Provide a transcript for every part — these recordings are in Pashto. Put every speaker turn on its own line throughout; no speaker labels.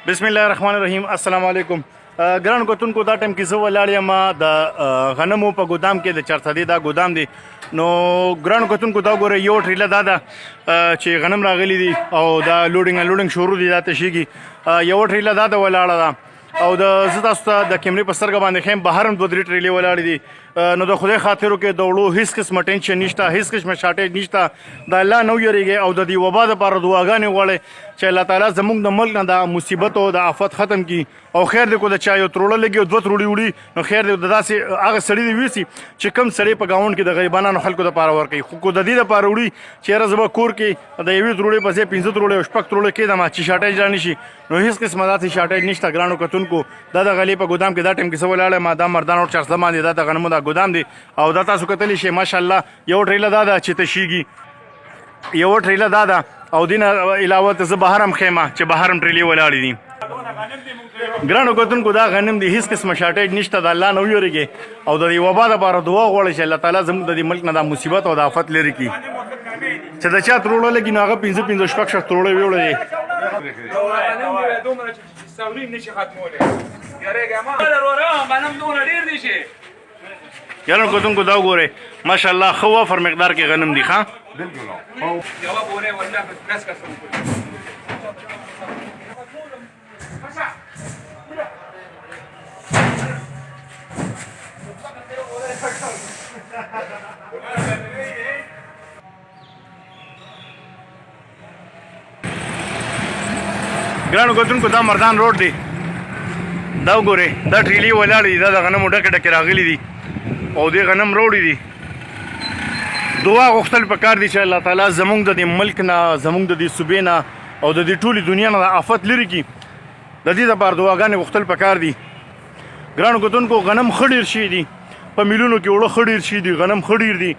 بسم الله الرحمن الرحیم. السلام علیکم. ګران کتونکو دا ټایم کې زه ولاړ یم د غنمو په ګودام کې د چرثدي دا ګودام دی. نو ګران کتونکو دا ګوره یو ټریله دا ده چې غنم راغلی دي او دا لوډینګ شروع دي دا تشیږي. یو ټریله دا ده ولاړه ده او د زه تاسو ته د کیمرې په سترګه باندې ښیم بهر هم 2-3 ټریلې ولاړې دي. نو د خدای خاطرو کې د وړو هیڅ قسمه ټینشن نشته، هیڅ قسمه شارټیج نشته. د الله نه ویریږئ او د دې وبا دپاره دعاګانې غواړئ چې الله تعالی زموږ د ملک نه د مصیبت او د آفت ختم کړي او خیر دی کو د چا یو تروړه لګي او 2 تروړي وړي نو خیر دی د داسې هغه سړي دی ویسي چې کم سړی په ګاونډ کې د غریبانو خلکو دپاره ورکوي. خو کو د دې دپاره وړي چې یاره زه به کور کې د یوې تروړې په ځای 15 تروړې او 6 تروړې کېدم چې شارټیج را نه شي. نو هیڅ قسمه داسې شارټیج نشته. ګرانو کتونکو دا د غلې په ګودام کې دا ټایم کې زه ولاړ یم. دا مردان روډ چرسده باندې دا د غنمو دا ګودام دی او دا تاسو کتلی شئ ماشاءالله یو ټریله دا ده چې تشیږي، یو ټریله دا ده او دین علاوه ته زه بهر هم ښیم چې بهر هم ټریلې ولاړې دي. ګرانو کتونکو دا غنم دی، هیڅ قسمه شارټیج نشته. د الله نه ویریږئ او د دې وبا دپاره دعا غواړئ چې الله تعالی زموږ د دې ملک نه دا مصیبت او د آفت لرې کړي. چې د چا تروړه لګي نو هغه 15-15 تروړې ویوړی دی. یارو کتونکو دا وګورئ ماشاءالله ښه وفر مقدار کې غنم دي. ښه ګرانو کتونکو دا مردان روډ دی. دا وګورئ دا ټریلې ولاړې دي، دا د غنمو ډکې ډکې راغلي دي او دې غنم روړي دي. دعا غوښتل پکار دي چې الله تعالی زموږ د دې ملک نه، زموږ د دې صوبې نه او د دې ټولې دنیا نه د آفت لرې کړي. د دې دپاره دعاګانې غوښتل پکار دي. ګرانو کتونکو غنم ښه ډېر شوي دي، په میلونو کې اوړه ښه ډېر شوي دي، غنم ښه ډېر دي،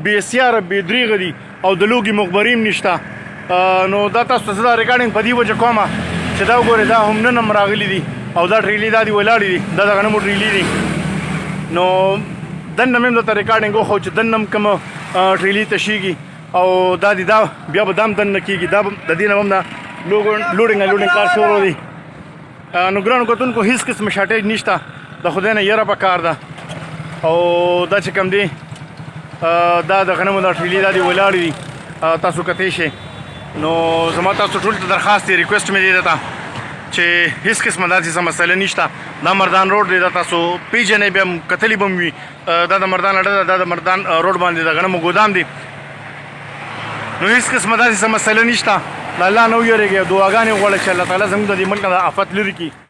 بې سیاره بې دریغه دي او د لوږې مخبري هم نشته. نو دا تاسو ته زه دا ریکارډینګ په دې وجه کومه چې دا وګورئ دا هم نن هم راغلي دي او دا ټریلې دا دي ولاړې دي، دا د غنمو ټریلې دي. نو دننه مې هم درته ریکارډینګ وښو چې دننه هم کومه ټریلې تشیږي او دا دي دا بیا به دا هم دننه کېږي. دا د دې نه هم دا لوډینګ کار شروع دی. نو ګرانو کتونکو هیڅ قسم شارټیج نشته، د خدای نه یره پکار ده. او دا چې کوم دی دا د غنمو دا ټریلې دا دي ولاړې دي، تاسو کتی شئ. نو زما تاسو ټول ته درخواست دی، ریکویسټ مې دی درته چې هیڅ قسمه داسې څه مسله نشته. دا مردان روډ دی، دا تاسو پیژنئ، بیا هم کتلي به م وي. دا د مردان اډه ده، دا د مردان روډ باندې د غنمو ګودام دی. نو هیڅ قسمه داسې څه مسله نشته. د الله نه ویریږئ او دعاګانې غواړئ چې الله تعالی زموږ د دې ملک نه د آفت لرې کړي.